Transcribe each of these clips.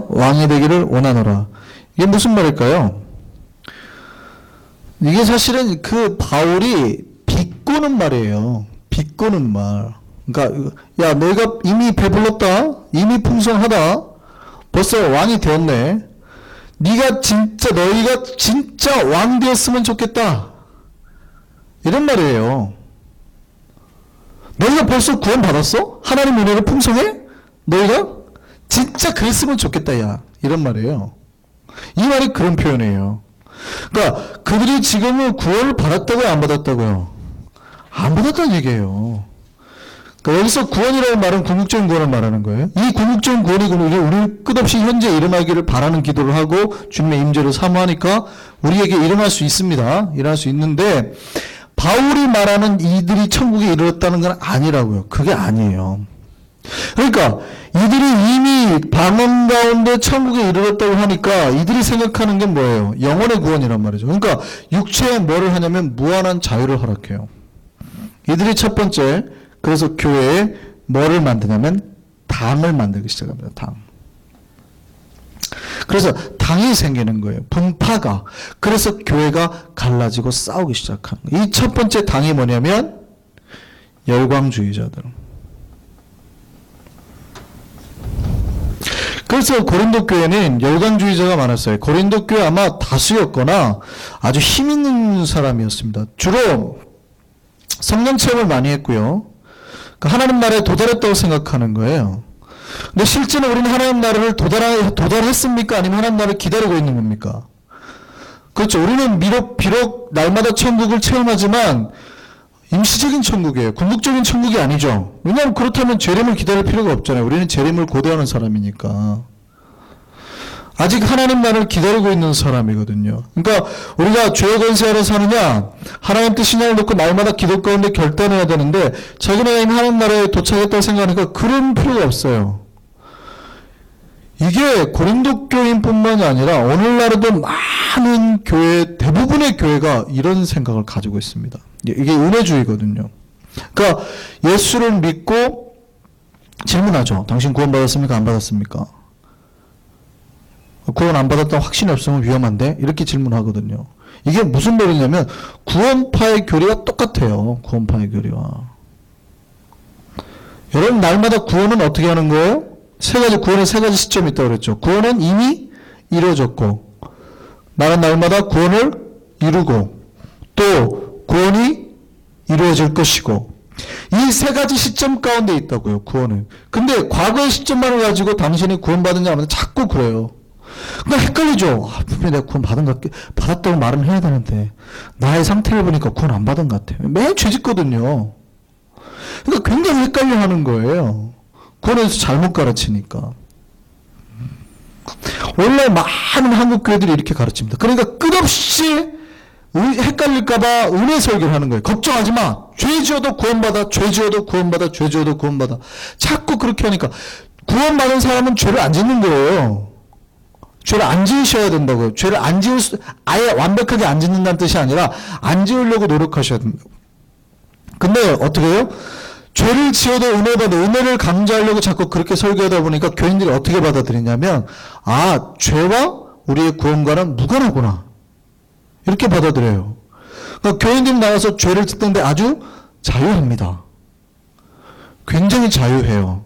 왕이 되기를 원하노라. 이게 무슨 말일까요? 이게 사실은 그 바울이 비꼬는 말이에요. 비꼬는 말. 그러니까 야 너희가 이미 배불렀다. 이미 풍성하다. 벌써 왕이 되었네. 너희가 진짜 왕 되었으면 좋겠다. 이런 말이에요. 너희가 벌써 구원 받았어? 하나님 은혜로 풍성해? 너희가 진짜 그랬으면 좋겠다 야. 이런 말이에요. 이 말이 그런 표현이에요. 그러니까 그들이 지금은 구원을 받았다고요, 안 받았다고요? 안 받았다는 얘기예요. 그러니까 여기서 구원이라는 말은 궁극적인 구원을 말하는 거예요. 이 궁극적인 구원이 우리 끝없이 현재 일어나기를 바라는 기도를 하고 주님의 임재를 사모하니까 우리에게 일어날 수 있습니다. 일어날 수 있는데 바울이 말하는 이들이 천국에 이르렀다는 건 아니라고요. 그게 아니에요. 그러니까 이들이 이미 방언 가운데 천국에 이르렀다고 하니까 이들이 생각하는 게 뭐예요? 영혼의 구원이란 말이죠. 그러니까 육체에 뭐를 하냐면 무한한 자유를 허락해요. 이들이 첫 번째 그래서 교회에 뭐를 만드냐면 당을 만들기 시작합니다. 당. 그래서 당이 생기는 거예요. 분파가. 그래서 교회가 갈라지고 싸우기 시작하는 거예요. 이 첫 번째 당이 뭐냐면 열광주의자들. 그래서 고린도 교회는 열광주의자가 많았어요. 고린도 교회 아마 다수였거나 아주 힘 있는 사람이었습니다. 주로 성령 체험을 많이 했고요. 하나님 나라에 도달했다고 생각하는 거예요. 근데 실제는 우리는 하나님 나라를 도달했습니까? 아니면 하나님 나라를 기다리고 있는 겁니까? 그렇죠. 우리는 비록 날마다 천국을 체험하지만 임시적인 천국이에요. 궁극적인 천국이 아니죠. 왜냐하면 그렇다면 재림을 기다릴 필요가 없잖아요. 우리는 재림을 고대하는 사람이니까. 아직 하나님 나라를 기다리고 있는 사람이거든요. 그러니까 우리가 죄의 권세 아래 사느냐 하나님 뜻 신앙을 놓고 날마다 기도 가운데 결단해야 되는데 자기네가 이미 하나님 나라에 도착했다고 생각하니까 그런 필요가 없어요. 이게 고린도 교인뿐만이 아니라 오늘날에도 많은 교회, 대부분의 교회가 이런 생각을 가지고 있습니다. 이게 은혜주의거든요. 그러니까 예수를 믿고 질문하죠. 당신 구원 받았습니까? 안 받았습니까? 구원 안 받았다는 확신이 없으면 위험한데? 이렇게 질문하거든요. 이게 무슨 말이냐면 구원파의 교리와 똑같아요. 구원파의 교리와. 여러분 날마다 구원은 어떻게 하는 거예요? 구원에 세 가지 시점이 있다고 그랬죠. 구원은 이미 이루어졌고 나는 날마다 구원을 이루고 또 구원이 이루어질 것이고 이 세 가지 시점 가운데 있다고요. 구원은. 근데 과거의 시점만을 가지고 당신이 구원받았냐 하면 자꾸 그래요. 그러니까 헷갈리죠. 분명히 내가 구원 받았다고 말은 해야 되는데 나의 상태를 보니까 구원 안 받은 것 같아요. 매일 죄짓거든요. 그러니까 굉장히 헷갈려하는 거예요. 구원에서 잘못 가르치니까. 원래 많은 한국 교회들이 이렇게 가르칩니다. 그러니까 끝없이 헷갈릴까봐 은혜 설교를 하는 거예요. 걱정하지 마. 죄 지어도 구원받아. 죄 지어도 구원받아. 죄 지어도 구원받아. 자꾸 그렇게 하니까 구원받은 사람은 죄를 안 짓는 거예요. 죄를 안 지으셔야 된다고요. 죄를 아예 완벽하게 안 짓는다는 뜻이 아니라 안 지으려고 노력하셔야 된다고. 근데 어떻게 해요? 죄를 지어도 은혜를 강조하려고 자꾸 그렇게 설교하다 보니까 교인들이 어떻게 받아들이냐면 죄와 우리의 구원과는 무관하구나. 이렇게 받아들여요. 그러니까 교인들이 나와서 죄를 짓는데 아주 자유합니다. 굉장히 자유해요.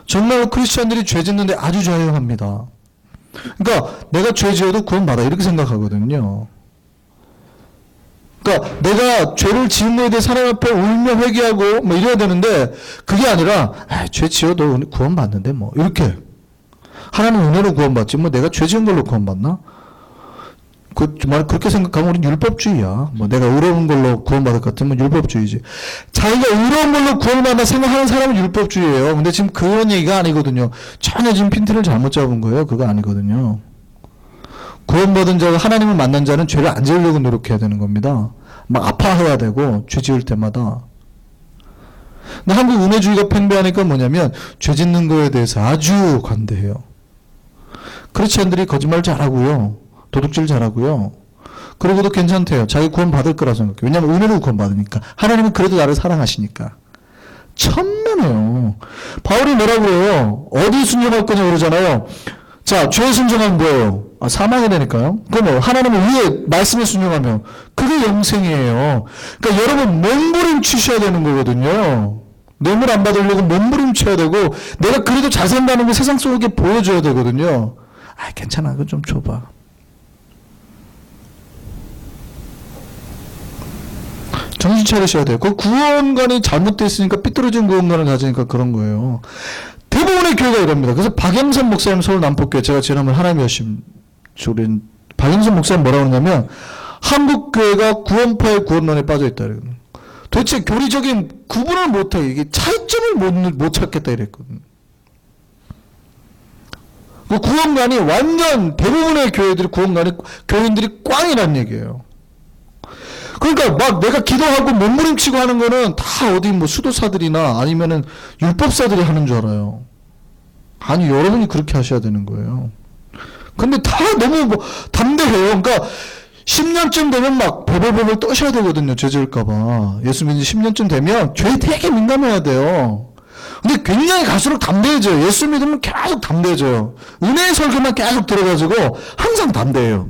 정말 크리스천들이 죄 짓는데 아주 자유합니다. 그러니까 내가 죄 지어도 구원받아 이렇게 생각하거든요. 그러니까 내가 죄를 지은 거에 대해 하나님 앞에 울며 회개하고 뭐 이래야 되는데 그게 아니라 죄 지어도 구원받는데 뭐 이렇게 하나님 은혜로 구원받지 뭐 내가 죄 지은 걸로 구원받나? 정말 그렇게 생각하면 우리는 율법주의야. 뭐 내가 의로운 걸로 구원받을 것 같으면 율법주의지. 자기가 의로운 걸로 구원받나 생각하는 사람은 율법주의예요. 근데 지금 그런 얘기가 아니거든요. 전혀 지금 핀트를 잘못 잡은 거예요. 그거 아니거든요. 구원받은 자가 하나님을 만난 자는 죄를 안 지으려고 노력해야 되는 겁니다. 막 아파해야 되고 죄 지을 때마다. 근데 한국 은혜주의가 팽배하니까 뭐냐면 죄 짓는 거에 대해서 아주 관대해요. 크리스천들이 거짓말 잘하고요. 도둑질 잘하고요. 그러고도 괜찮대요. 자기 구원 받을 거라 생각해요. 왜냐하면 은혜로 구원 받으니까. 하나님은 그래도 나를 사랑하시니까. 천만에요. 바울이 뭐라고 해요? 어디 순종할 거냐 그러잖아요. 자, 죄에 순종하면 뭐예요? 사망이 되니까요. 그럼 뭐 하나님을 위해 말씀에 순종하면 그게 영생이에요. 그러니까 여러분 몸부림치셔야 되는 거거든요. 뇌물 안 받으려고 몸부림쳐야 되고 내가 그래도 잘 산다는 게 세상 속에 보여줘야 되거든요. 괜찮아. 그거 좀 줘봐. 정신 차리셔야 돼요. 그 구원관이 잘못되어 있으니까 삐뚤어진 구원관을 가지니까 그런 거예요. 대부분의 교회가 이럽니다. 그래서 박영선 목사님 서울 남포교회 제가 지난번 하나님의 여심 조린 박영선 목사님 뭐라고 하냐면 한국교회가 구원파의 구원론에 빠져 있다. 도대체 교리적인 구분을 못해. 이게 차이점을 못 찾겠다 이랬거든요. 그 구원관이 완전 대부분의 교회들이 교인들이 꽝이란 얘기예요. 그러니까 막 내가 기도하고 몸부림치고 하는 거는 다 어디 뭐 수도사들이나 아니면은 율법사들이 하는 줄 알아요. 아니 여러분이 그렇게 하셔야 되는 거예요. 근데 다 너무 뭐 담대해요. 그러니까 10년쯤 되면 막 벌벌벌 떠셔야 되거든요. 죄 지을까봐. 예수 믿는 지 10년쯤 되면 죄에 되게 민감해야 돼요. 근데 굉장히 갈수록 담대해져요. 예수 믿으면 계속 담대해져요. 은혜의 설교만 계속 들어가지고 항상 담대해요.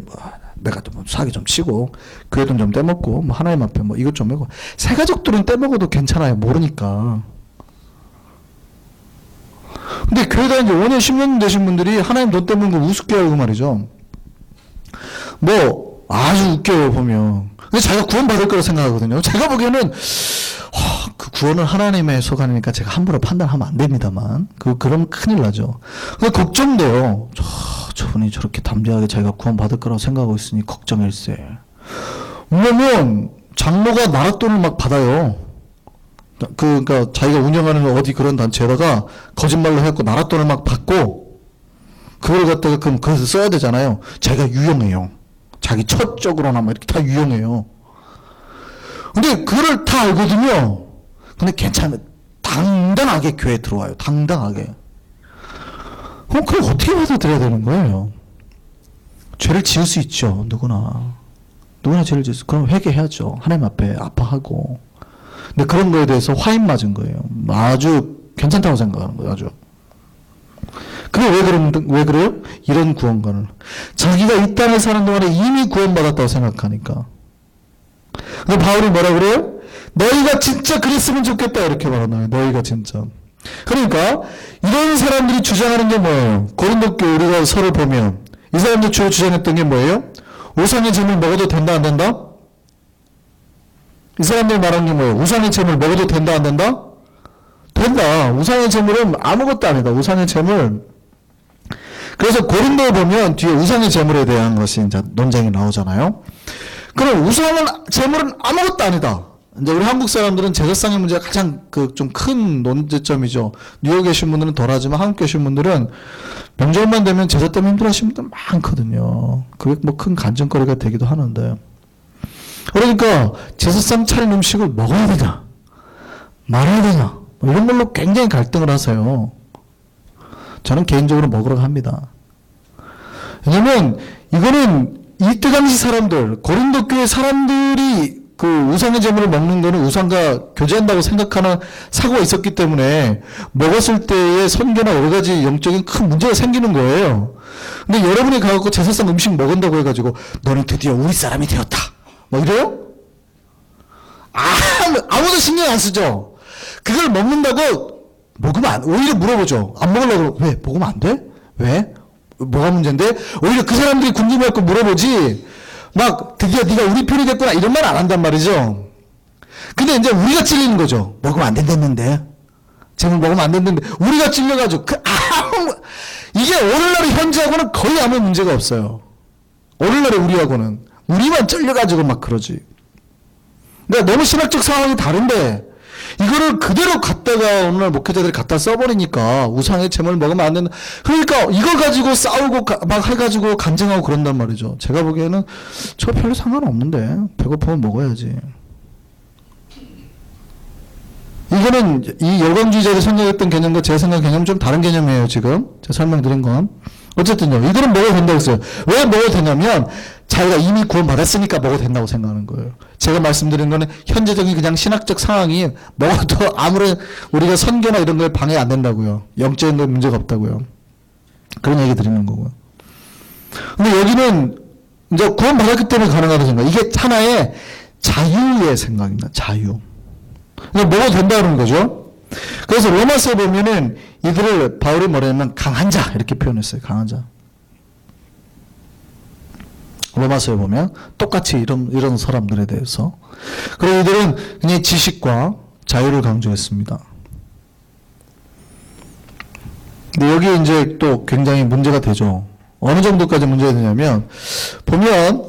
내가 좀 사기 좀 치고 교회 돈 좀 떼먹고 뭐 하나님 앞에 뭐 이것 좀 하고 새 가족들은 떼먹어도 괜찮아요. 모르니까. 근데 교회 다닌 지 5년 10년 되신 분들이 하나님 돈 떼먹는 거 우습게 하고 말이죠. 뭐 아주 웃겨요 보면. 근데 자기가 구원받을 거라고 생각하거든요. 제가 보기에는 그 구원을 하나님의 소관이니까 제가 함부로 판단하면 안 됩니다만 그럼 큰일 나죠. 근데 걱정돼요. 저분이 저렇게 담대하게 자기가 구원받을 거라고 생각하고 있으니 걱정일세. 왜냐면 장로가 나라 돈을 막 받아요. 그러니까 자기가 운영하는 어디 그런 단체에다가 거짓말로 해갖고 나라 돈을 막 받고 그걸 갖다가 그럼 그래서 써야 되잖아요. 자기가 유용해요. 자기 처적으로나 막 이렇게 다 유용해요. 근데 그걸 다 알거든요. 근데 괜찮아요. 당당하게 교회에 들어와요. 당당하게. 그걸 어떻게 받아들여야 되는 거예요? 죄를 지을 수 있죠. 누구나 죄를 지을 수. 그럼 회개해야죠. 하나님 앞에 아파하고. 근데 그런 거에 대해서 화인 맞은 거예요. 아주 괜찮다고 생각하는 거예요. 아주. 그게 왜 그래요? 이런 구원관을. 자기가 이 땅에 사는 동안에 이미 구원받았다고 생각하니까. 근데 바울이 뭐라 그래요? 너희가 진짜 그랬으면 좋겠다. 이렇게 말하나요? 너희가 진짜. 그러니까 이런 사람들이 주장하는 게 뭐예요? 고린도교 우리가 서로 보면 이 사람들 주로 주장했던 게 뭐예요? 우상의 재물 먹어도 된다 안 된다? 이 사람들 말하는 게 뭐예요? 우상의 재물 먹어도 된다 안 된다? 된다. 우상의 재물은 아무것도 아니다. 우상의 재물. 그래서 고린도에 보면 뒤에 우상의 재물에 대한 것이 이제 논쟁이 나오잖아요. 그럼 우상은 재물은 아무것도 아니다. 이제 우리 한국 사람들은 제사상의 문제가 가장 좀 큰 논제점이죠. 뉴욕에 계신 분들은 덜하지만 한국 계신 분들은 명절만 되면 제사 때문에 힘들어하시는 분들 많거든요. 그게 뭐 큰 간증거리가 되기도 하는데. 그러니까 제사상 차린 음식을 먹어야 되냐, 말아야 되냐, 뭐 이런 걸로 굉장히 갈등을 하세요. 저는 개인적으로 먹으라고 합니다. 왜냐면 이거는 이때 당시 사람들, 고린도 교회 사람들이 그 우상의 제물을 먹는 거는 우상과 교제한다고 생각하는 사고가 있었기 때문에 먹었을 때의 선교나 여러 가지 영적인 큰 문제가 생기는 거예요. 근데 여러분이 가갖고 제사상 음식 먹은다고 해가지고 너는 드디어 우리 사람이 되었다. 뭐 이래요? 아무도 신경 안 쓰죠. 그걸 먹는다고 오히려 물어보죠. 안 먹으려고 왜? 먹으면 안 돼? 왜? 뭐가 문제인데? 오히려 그 사람들이 궁금해갖고 물어보지. 막 드디어 네가 우리 편이 됐구나 이런 말 안 한단 말이죠. 근데 이제 우리가 찔리는 거죠. 먹으면 안 된다는데. 제물 먹으면 안 된다는데 우리가 찔려가지고 이게 오늘날의 현지하고는 거의 아무 문제가 없어요. 오늘날의 우리하고는 우리만 찔려가지고 막 그러지. 그러니까 너무 신학적 상황이 다른데 이거를 그대로 갖다가 오늘 목회자들이 갖다 써버리니까 우상의 재물 먹으면 안 된다. 그러니까 이거 가지고 싸우고 막 해가지고 간증하고 그런단 말이죠. 제가 보기에는 저 별로 상관없는데 배고프면 먹어야지. 이거는 이 열광주의자들이 생각했던 개념과 제 생각 개념은 좀 다른 개념이에요. 지금 제가 설명드린 건. 어쨌든요. 이거는 먹어도 된다고 했어요. 왜 먹어도 되냐면 자기가 이미 구원받았으니까 먹어도 된다고 생각하는 거예요. 제가 말씀드린 거는 현재적인 그냥 신학적 상황이 먹어도 아무런 우리가 선교나 이런 거에 방해 안 된다고요. 영적인 거 문제가 없다고요. 그런 얘기 드리는 거고요. 근데 여기는 이제 구원받았기 때문에 가능하다는 생각. 이게 하나의 자유의 생각입니다. 자유. 그냥 먹어도 된다는 거죠. 그래서 로마서에 보면은 이들을 바울이 뭐냐면 강한 자 이렇게 표현했어요. 강한 자. 로마서에 보면 똑같이 이런 사람들에 대해서. 그리고 이들은 그냥 지식과 자유를 강조했습니다. 근데 여기 이제 또 굉장히 문제가 되죠. 어느 정도까지 문제가 되냐면, 보면,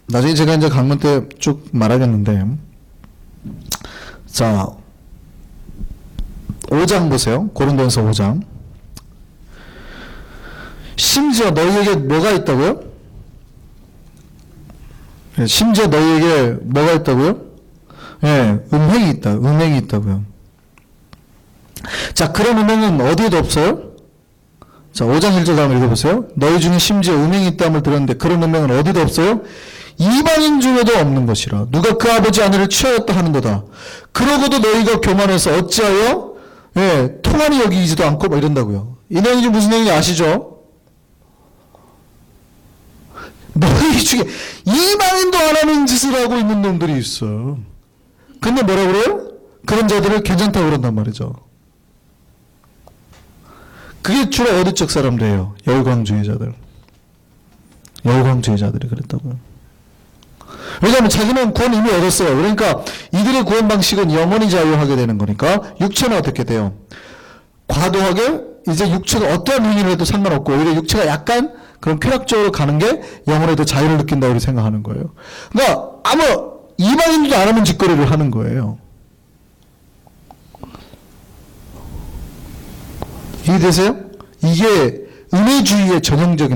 나중에 제가 이제 강론 때 쭉 말하겠는데, 자, 5장 보세요. 고린도전서 5장. 심지어 너희에게 뭐가 있다고요? 심지어 너희에게 뭐가 있다고요? 예, 음행이 있다. 음행이 있다고요. 자, 그런 음행은 어디에도 없어요? 자, 5장 1절 다음 읽어보세요. 너희 중에 심지어 음행이 있다함을 들었는데 그런 음행은 어디도 없어요? 이방인 중에도 없는 것이라. 누가 그 아버지 아내를 취하였다 하는도다. 그러고도 너희가 교만해서 어찌하여 통한이 여기지도 않고 막 이런다고요. 이 내용이 무슨 내용인지 아시죠? 너희 중에 이방인도 안 하는 짓을 하고 있는 놈들이 있어. 근데 뭐라 그래요? 그런 자들을 괜찮다고 그런단 말이죠. 그게 주로 어느 쪽 사람들이에요? 열광주의자들. 열광주의자들이 그랬다고요. 왜냐하면 자기는 구원 이미 얻었어요. 그러니까 이들의 구원 방식은 영원히 자유하게 되는 거니까 육체는 어떻게 돼요? 과도하게 이제 육체가 어떠한 행위를 해도 상관없고 오히려 육체가 약간 그런 쾌락적으로 가는 게 영혼에 더 자유를 느낀다고 생각하는 거예요. 그러니까 아무 이방인도 안 하는 짓거리를 하는 거예요. 이해되세요? 이게 은혜주의의 전형적인